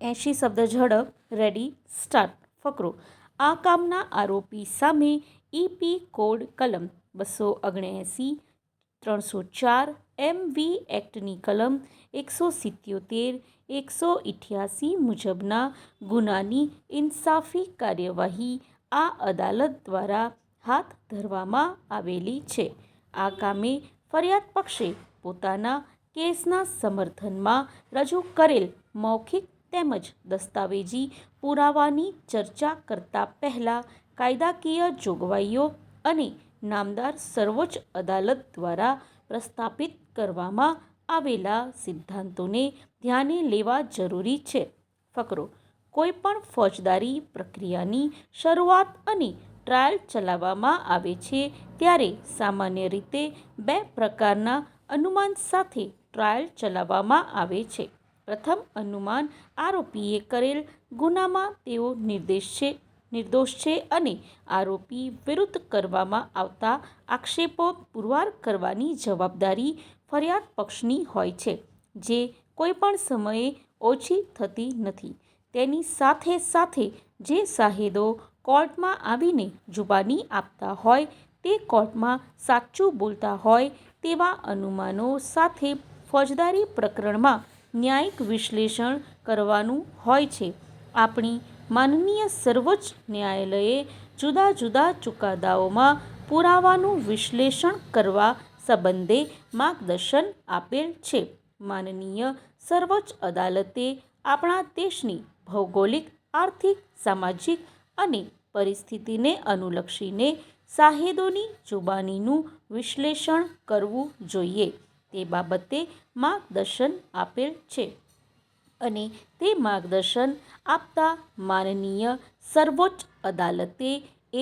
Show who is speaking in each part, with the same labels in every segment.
Speaker 1: 80 શબ્દ ઝડપ ready start. ફકરો. આ કામના આરોપી સામે ઈપી કોડ કલમ 279 304 MV એક્ટની કલમ 177 188 મુજબના ગુનાની ઇન્સાફી કાર્યવાહી આ અદાલત દ્વારા હાથ ધરવામાં આવેલી છે. આ કામે ફરિયાદ પક્ષે પોતાના કેસના સમર્થનમાં રજૂ કરેલ મૌખિક તેમજ દસ્તાવેજી પુરાવાની ચર્ચા કરતા પહેલા કાયદાકીય જોગવાઈઓ અને નામદાર સર્વોચ્ચ અદાલત દ્વારા પ્રસ્થાપિત કરવામાં આવેલા સિદ્ધાંતોને ધ્યાને લેવા જરૂરી છે. ફકરો. કોઈપણ ફોજદારી પ્રક્રિયાની શરૂઆત અને ટ્રાયલ ચલાવવામાં આવે છે ત્યારે સામાન્ય રીતે બે પ્રકારના અનુમાન સાથે ટ્રાયલ ચલાવવામાં આવે છે. પ્રથમ અનુમાન આરોપીએ કરેલ ગુનામાં તેઓ નિર્દોષ છે અને આરોપી વિરુદ્ધ કરવામાં આવતા આક્ષેપો પુરવાર કરવાની જવાબદારી ફરિયાદ પક્ષની હોય છે, જે કોઈપણ સમયે ઓછી થતી નથી. તેની સાથે સાથે જે શાહેદો કોર્ટમાં આવીને જુબાની આપતા હોય તે કોર્ટમાં સાચું બોલતા હોય તેવા અનુમાનો સાથે ફોજદારી પ્રકરણમાં ન્યાયિક વિશ્લેષણ કરવાનું હોય છે. આપણી માનનીય સર્વોચ્ચ ન્યાયાલયે જુદા જુદા ચુકાદાઓમાં પુરાવાનું વિશ્લેષણ કરવા સંબંધે માર્ગદર્શન આપેલ છે. માનનીય સર્વોચ્ચ અદાલતે આપણા દેશની ભૌગોલિક, આર્થિક, સામાજિક અને પરિસ્થિતિને અનુલક્ષીને શાહેદોની જુબાનીનું વિશ્લેષણ કરવું જોઈએ તે બાબતે માર્ગદર્શન આપેલ છે અને તે માર્ગદર્શન આપતા માનનીય સર્વોચ્ચ અદાલતે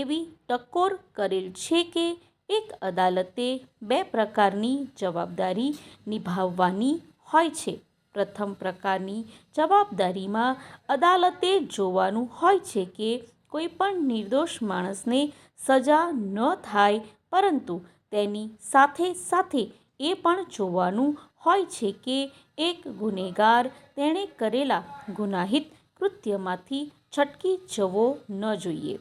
Speaker 1: એવી ટકોર કરેલ છે કે એક અદાલતે બે પ્રકારની જવાબદારી નિભાવવાની હોય છે. પ્રથમ પ્રકારની જવાબદારીમાં અદાલતે જોવાનું હોય છે કે કોઈપણ નિર્દોષ માણસને સજા ન થાય, પરંતુ તેની સાથે સાથે એ પણ જોવાનું હોય છે કે એક ગુનેગાર તેણે કરેલા ગુનાહિત કૃત્યમાંથી છટકી જવો ન જોઈએ.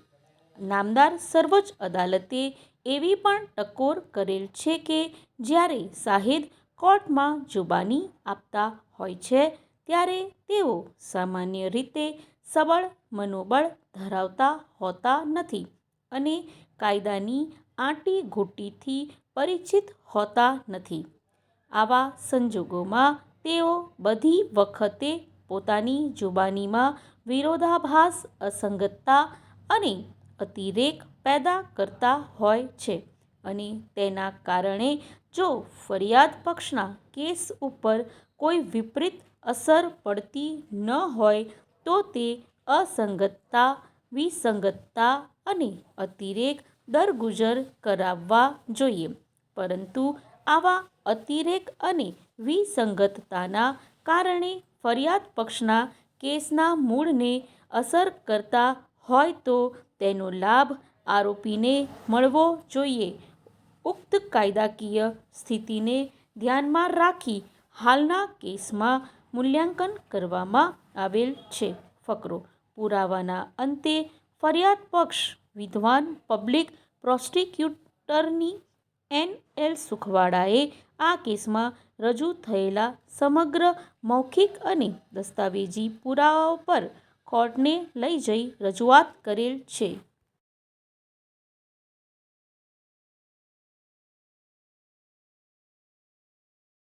Speaker 1: નામદાર સર્વોચ્ચ અદાલતે એવી પણ ટકોર કરેલ છે કે જ્યારે શાહેદ કોર્ટમાં જુબાની આપતા હોય છે ત્યારે તેઓ સામાન્ય રીતે સબળ મનોબળ ધરાવતા હોતા નથી અને કાયદાની આંટીઘૂંટીથી પરિચિત હોતા નથી. આવા સંજોગોમાં તેઓ બધી વખતે પોતાની જુબાનીમાં વિરોધાભાસ, અસંગતતા અને અતિરેક પેદા કરતા હોય છે અને તેના કારણે જો ફરિયાદ પક્ષના કેસ ઉપર કોઈ વિપરીત અસર પડતી ન હોય તો તે અસંગતતા, વિસંગતતા અને અતિરેક દરગુજર કરાવવા જોઈએ. પરંતુ આવા અતિરેક અને વિસંગતતાના કારણે ફરિયાદ પક્ષના કેસના મૂળને અસર કરતા હોય તો તેનો લાભ આરોપીને મળવો જોઈએ. ઉક્ત કાયદાકીય સ્થિતિને ધ્યાનમાં રાખી હાલના કેસમાં મૂલ્યાંકન કરવામાં આવેલ છે. ફકરો. પુરાવાના અંતે ફરિયાદ પક્ષ વિદ્વાન પબ્લિક પ્રોસિક્યુટરની N.L. સુખવાળાએ આ કેસમાં રજૂ થયેલા સમગ્ર મૌખિક અને દસ્તાવેજી પુરાવાઓ પર કોર્ટને લઈ જઈ રજૂઆત કરેલ છે.